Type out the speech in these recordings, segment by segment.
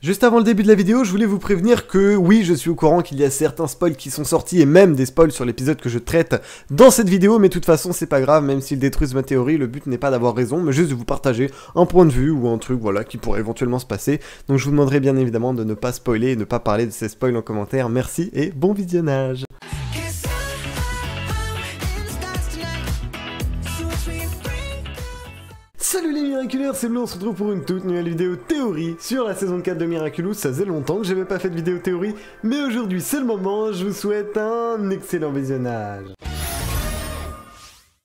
Juste avant le début de la vidéo, je voulais vous prévenir que oui, je suis au courant qu'il y a certains spoils qui sont sortis et même des spoils sur l'épisode que je traite dans cette vidéo, mais de toute façon c'est pas grave, même s'ils détruisent ma théorie, le but n'est pas d'avoir raison, mais juste de vous partager un point de vue ou un truc voilà qui pourrait éventuellement se passer. Donc je vous demanderai bien évidemment de ne pas spoiler et ne pas parler de ces spoils en commentaire. Merci et bon visionnage. Salut les Miraculeurs, c'est Bleu, on se retrouve pour une toute nouvelle vidéo théorie sur la saison 4 de Miraculous. Ça faisait longtemps que j'avais pas fait de vidéo théorie, mais aujourd'hui c'est le moment, je vous souhaite un excellent visionnage.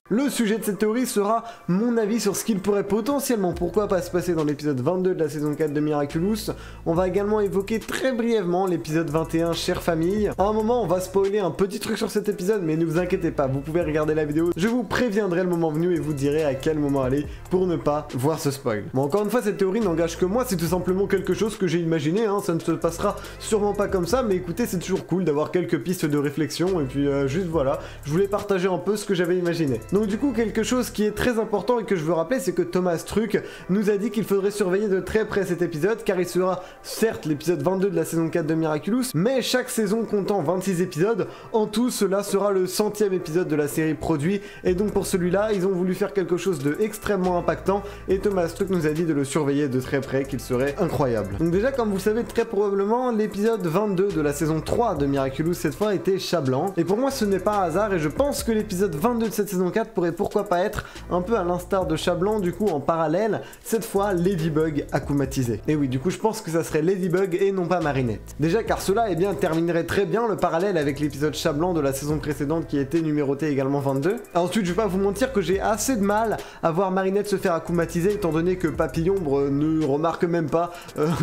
Le sujet de cette théorie sera mon avis sur ce qu'il pourrait potentiellement, pourquoi pas, se passer dans l'épisode 22 de la saison 4 de Miraculous. On va également évoquer très brièvement l'épisode 21, Chère Famille. À un moment, on va spoiler un petit truc sur cet épisode, mais ne vous inquiétez pas, vous pouvez regarder la vidéo. Je vous préviendrai le moment venu et vous dirai à quel moment aller pour ne pas voir ce spoil. Bon, encore une fois, cette théorie n'engage que moi, c'est tout simplement quelque chose que j'ai imaginé, hein. Ça ne se passera sûrement pas comme ça, mais écoutez, c'est toujours cool d'avoir quelques pistes de réflexion, et puis juste voilà, je voulais partager un peu ce que j'avais imaginé. Donc du coup, quelque chose qui est très important et que je veux rappeler, c'est que Thomas Truc nous a dit qu'il faudrait surveiller de très près cet épisode, car il sera certes l'épisode 22 de la saison 4 de Miraculous, mais chaque saison comptant 26 épisodes, en tout cela sera le 100e épisode de la série produit, et donc pour celui-là, ils ont voulu faire quelque chose de extrêmement impactant, et Thomas Truc nous a dit de le surveiller de très près, qu'il serait incroyable. Donc déjà, comme vous savez très probablement, l'épisode 22 de la saison 3 de Miraculous cette fois était Chat Blanc, et pour moi ce n'est pas un hasard, et je pense que l'épisode 22 de cette saison 4 pourrait pourquoi pas être un peu à l'instar de Chat Blanc, du coup en parallèle, cette fois Ladybug akumatisé. Et oui, du coup je pense que ça serait Ladybug et non pas Marinette. Déjà car cela terminerait très bien le parallèle avec l'épisode Chat Blanc de la saison précédente qui était numéroté également 22. Ensuite je vais pas vous mentir que j'ai assez de mal à voir Marinette se faire akumatiser, étant donné que Papillombre ne remarque même pas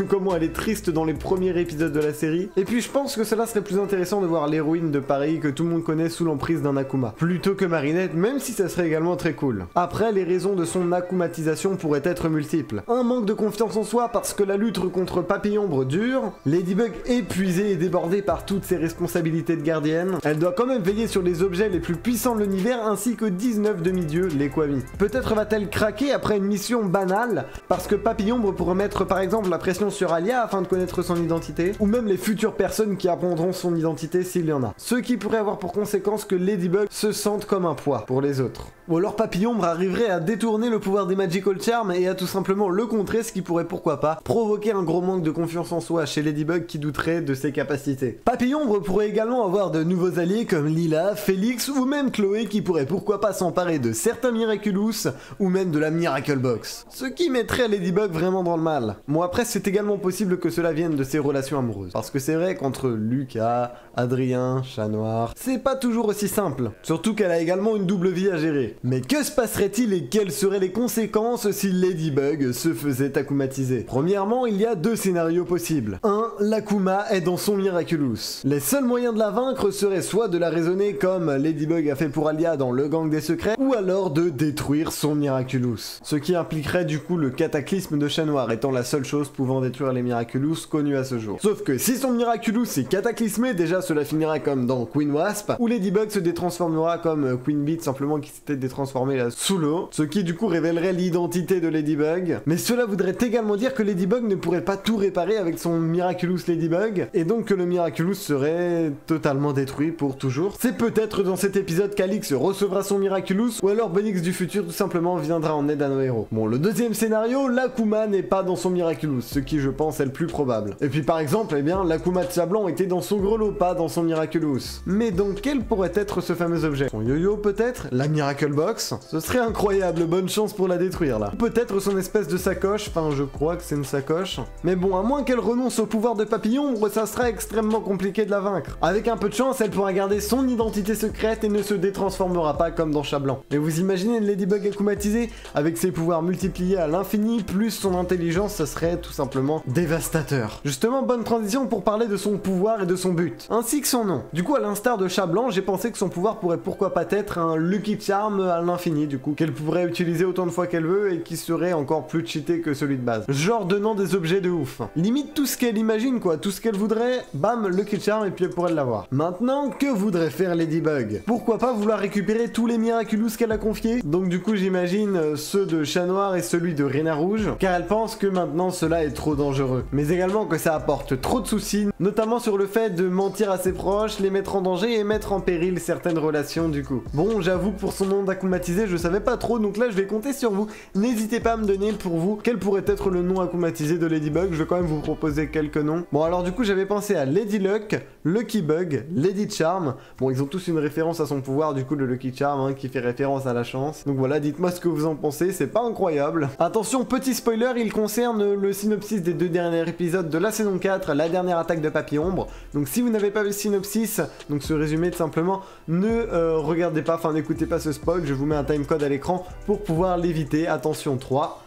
comment elle est triste dans les premiers épisodes de la série. Et puis je pense que cela serait plus intéressant de voir l'héroïne de Paris que tout le monde connaît sous l'emprise d'un Akuma, plutôt que Marinette, même si ça serait également très cool. Après, les raisons de son akumatisation pourraient être multiples. Un manque de confiance en soi parce que la lutte contre Papillombre dure, Ladybug épuisée et débordée par toutes ses responsabilités de gardienne, elle doit quand même veiller sur les objets les plus puissants de l'univers ainsi que 19 demi-dieux, les Kwami. Peut-être va-t-elle craquer après une mission banale parce que Papillombre pourrait mettre par exemple la pression sur Alia afin de connaître son identité, ou même les futures personnes qui apprendront son identité s'il y en a. Ce qui pourrait avoir pour conséquence que Ladybug se sente comme un poids pour les autres. Ou alors Papillombre arriverait à détourner le pouvoir des Magical Charms et à tout simplement le contrer, ce qui pourrait pourquoi pas provoquer un gros manque de confiance en soi chez Ladybug qui douterait de ses capacités. Papillombre pourrait également avoir de nouveaux alliés comme Lila, Félix ou même Chloé qui pourrait pourquoi pas s'emparer de certains Miraculous ou même de la Miracle Box. Ce qui mettrait Ladybug vraiment dans le mal. Bon après c'est également possible que cela vienne de ses relations amoureuses. Parce que c'est vrai qu'entre Lucas, Adrien, Chat Noir, c'est pas toujours aussi simple. Surtout qu'elle a également une double vie à gérer. Mais que se passerait-il et quelles seraient les conséquences si Ladybug se faisait akumatiser? Premièrement, il y a deux scénarios possibles. 1. L'Akuma est dans son Miraculous. Les seuls moyens de la vaincre seraient soit de la raisonner comme Ladybug a fait pour Alia dans le Gang des Secrets, ou alors de détruire son Miraculous. Ce qui impliquerait du coup le cataclysme de Chat Noir étant la seule chose pouvant détruire les Miraculous connus à ce jour. Sauf que si son Miraculous est cataclysmé, déjà cela finira comme dans Queen Wasp, où Ladybug se détransformera comme Queen Beat simplement qui s'était détransformé là sous l'eau, ce qui du coup révélerait l'identité de Ladybug. Mais cela voudrait également dire que Ladybug ne pourrait pas tout réparer avec son Miraculous Ladybug, et donc que le Miraculous serait totalement détruit pour toujours. C'est peut-être dans cet épisode qu'Alix recevra son Miraculous, ou alors Benix du futur tout simplement viendra en aide à nos héros. Bon, le deuxième scénario, l'Akuma n'est pas dans son Miraculous, ce qui je pense est le plus probable. Et puis par exemple, l'Akuma de Chat Blanc était dans son grelot, pas dans son Miraculous. Mais donc quel pourrait être ce fameux objet? Son yo-yo peut-être? La Miracle Box? Ce serait incroyable, bonne chance pour la détruire là. Peut-être son espèce de sacoche, enfin je crois que c'est une sacoche. Mais bon, à moins qu'elle renonce au pouvoir de Papillombre, ça sera extrêmement compliqué de la vaincre. Avec un peu de chance, elle pourra garder son identité secrète et ne se détransformera pas comme dans Chat Blanc. Mais vous imaginez une Ladybug akumatisée, avec ses pouvoirs multipliés à l'infini, plus son intelligence, ça serait tout simplement dévastateur. Justement, bonne transition pour parler de son pouvoir et de son but, ainsi que son nom. Du coup, à l'instar de Chat Blanc, j'ai pensé que son pouvoir pourrait pourquoi pas être un Lucky Lucky Charm à l'infini du coup, qu'elle pourrait utiliser autant de fois qu'elle veut et qui serait encore plus cheaté que celui de base. Genre donnant des objets de ouf. Limite tout ce qu'elle imagine quoi, tout ce qu'elle voudrait, bam, Lucky Charm et puis elle pourrait l'avoir. Maintenant, que voudrait faire Ladybug? Pourquoi pas vouloir récupérer tous les Miraculous qu'elle a confiés? Donc du coup j'imagine ceux de Chat Noir et celui de Rena Rouge, car elle pense que maintenant cela est trop dangereux. Mais également que ça apporte trop de soucis, notamment sur le fait de mentir à ses proches, les mettre en danger et mettre en péril certaines relations du coup. Bon, j'avoue que pour son nom d'acclimatisé, je savais pas trop, donc là je vais compter sur vous. N'hésitez pas à me donner pour vous quel pourrait être le nom acclimatisé de Ladybug, je vais quand même vous proposer quelques noms. Bon alors du coup j'avais pensé à Lady Luck, Lucky Bug, Lady Charm. Bon ils ont tous une référence à son pouvoir du coup le Lucky Charm hein, qui fait référence à la chance. Donc voilà, dites-moi ce que vous en pensez, c'est pas incroyable. Attention, petit spoiler, il concerne le synopsis des 2 derniers épisodes de la saison 4, la dernière attaque de Papy Ombre. Donc si vous n'avez pas vu le synopsis, donc ce résumé tout simplement, ne regardez pas, enfin n'écoutez pas ce spoil, je vous mets un timecode à l'écran pour pouvoir l'éviter. Attention, 3,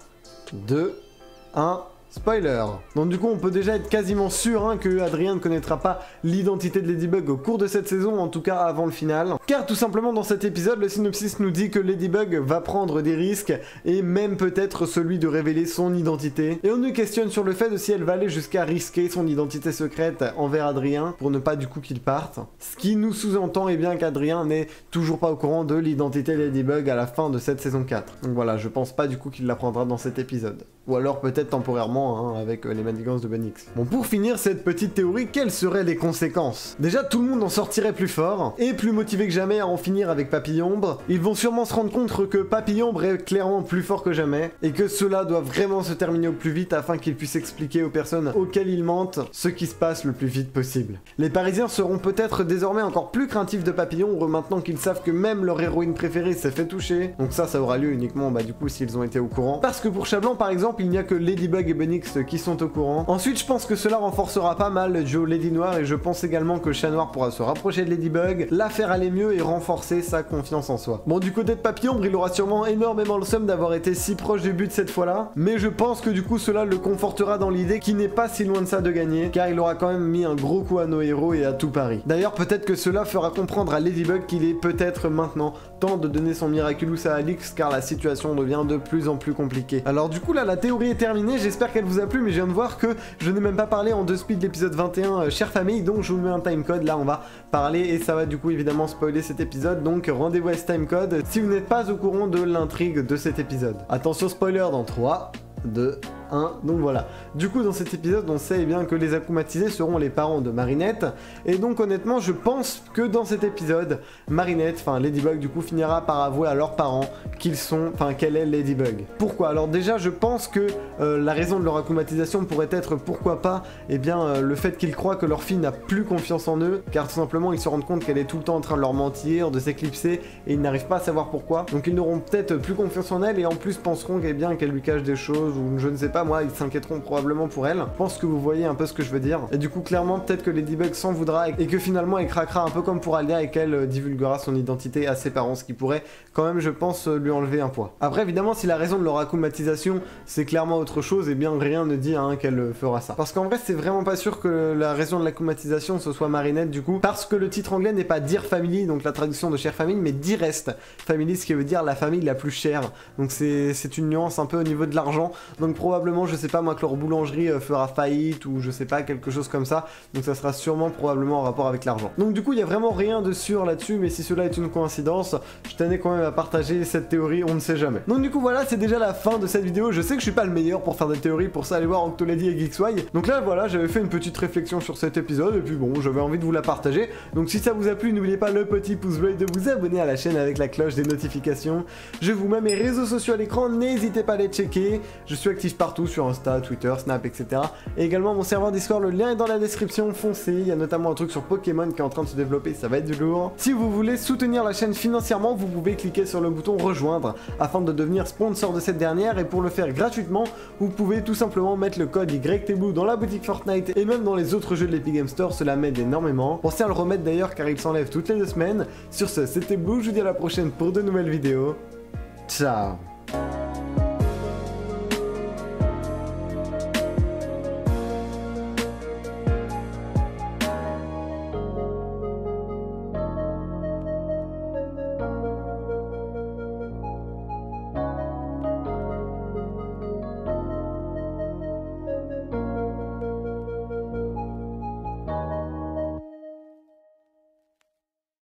2, 1... spoiler. Donc du coup on peut déjà être quasiment sûr hein, que Adrien ne connaîtra pas l'identité de Ladybug au cours de cette saison, en tout cas avant le final. Car tout simplement dans cet épisode, le synopsis nous dit que Ladybug va prendre des risques et même peut-être celui de révéler son identité. Et on nous questionne sur le fait de si elle va aller jusqu'à risquer son identité secrète envers Adrien pour ne pas du coup qu'il parte. Ce qui nous sous-entend est bien qu'Adrien n'est toujours pas au courant de l'identité de Ladybug à la fin de cette saison 4. Donc voilà, je pense pas du coup qu'il l'apprendra dans cet épisode. Ou alors peut-être temporairement hein, avec les manigances de Bunnyx. Bon, pour finir cette petite théorie, quelles seraient les conséquences? Déjà, tout le monde en sortirait plus fort et plus motivé que jamais à en finir avec Papy Ombre. Ils vont sûrement se rendre compte que Papy Ombre est clairement plus fort que jamais et que cela doit vraiment se terminer au plus vite afin qu'ils puissent expliquer aux personnes auxquelles ils mentent ce qui se passe le plus vite possible. Les Parisiens seront peut-être désormais encore plus craintifs de Papy Ombre maintenant qu'ils savent que même leur héroïne préférée s'est fait toucher. Donc ça aura lieu uniquement du coup s'ils ont été au courant. Parce que pour Chat Blanc par exemple, il n'y a que Ladybug et Bunnyx qui sont au courant. Ensuite, je pense que cela renforcera pas mal Joe Lady Noir et je pense également que Chat Noir pourra se rapprocher de Ladybug, la faire aller mieux et renforcer sa confiance en soi. Bon, du côté de Papy Ombre, il aura sûrement énormément le seum d'avoir été si proche du but cette fois-là, mais je pense que du coup cela le confortera dans l'idée qu'il n'est pas si loin de ça de gagner, car il aura quand même mis un gros coup à nos héros et à tout Paris. D'ailleurs, peut-être que cela fera comprendre à Ladybug qu'il est peut-être maintenant temps de donner son Miraculous à Alix, car la situation devient de plus en plus compliquée. Alors du coup là, la théorie est terminée, j'espère qu'elle vous a plu, mais je viens de voir que je n'ai même pas parlé en 2 speed de l'épisode 21, chère famille, donc je vous mets un timecode, là on va parler et ça va du coup évidemment spoiler cet épisode, donc rendez-vous à ce timecode si vous n'êtes pas au courant de l'intrigue de cet épisode. Attention spoiler dans 3, 2, 1, donc voilà. Du coup dans cet épisode on sait bien que les acclimatisés seront les parents de Marinette, et donc honnêtement je pense que dans cet épisode, Marinette, enfin Ladybug du coup finira par avouer à leurs parents qu'elle est Ladybug. Pourquoi? Alors déjà je pense que la raison de leur acclimatisation pourrait être pourquoi pas, le fait qu'ils croient que leur fille n'a plus confiance en eux, car tout simplement ils se rendent compte qu'elle est tout le temps en train de leur mentir, de s'éclipser, et ils n'arrivent pas à savoir pourquoi. Donc ils n'auront peut-être plus confiance en elle et en plus penseront qu'elle lui cache des choses, ou je ne sais pas moi, ils s'inquiéteront probablement pour elle. Je pense que vous voyez un peu ce que je veux dire. Et du coup clairement peut-être que Ladybug s'en voudra et que finalement elle craquera un peu comme pour Alia et qu'elle divulguera son identité à ses parents, ce qui pourrait quand même je pense lui enlever un poids. Après évidemment si la raison de leur acclimatisation c'est clairement autre chose, et bien rien ne dit qu'elle fera ça. Parce qu'en vrai c'est vraiment pas sûr que la raison de l'acclimatisation ce soit Marinette du coup, parce que le titre anglais n'est pas Dear Family, donc la traduction de chère famille, mais Dearest Family, ce qui veut dire la famille la plus chère. Donc c'est une nuance un peu au niveau de l'argent, donc probablement je sais pas moi que leur boulangerie fera faillite ou je sais pas quelque chose comme ça, donc ça sera sûrement probablement en rapport avec l'argent. Donc du coup il y a vraiment rien de sûr là-dessus, mais si cela est une coïncidence, je tenais quand même à partager cette théorie, on ne sait jamais. Donc du coup voilà, c'est déjà la fin de cette vidéo. Je sais que je suis pas le meilleur pour faire des théories, pour ça allez voir Octolady et Geeksway. Donc là voilà, j'avais fait une petite réflexion sur cet épisode et puis bon, j'avais envie de vous la partager. Donc si ça vous a plu, n'oubliez pas le petit pouce bleu et de vous abonner à la chaîne avec la cloche des notifications. Je vous mets mes réseaux sociaux à l'écran, n'hésitez pas à les checker. Je suis actif partout sur Insta, Twitter, Snap, etc. Et également mon serveur Discord, le lien est dans la description, foncez. Il y a notamment un truc sur Pokémon qui est en train de se développer, ça va être du lourd. Si vous voulez soutenir la chaîne financièrement, vous pouvez cliquer sur le bouton rejoindre afin de devenir sponsor de cette dernière, et pour le faire gratuitement, vous pouvez tout simplement mettre le code YTBLUE dans la boutique Fortnite et même dans les autres jeux de l'Epic Game Store, cela m'aide énormément. Pensez à le remettre d'ailleurs car il s'enlève toutes les 2 semaines. Sur ce, c'était Blue, je vous dis à la prochaine pour de nouvelles vidéos. Ciao.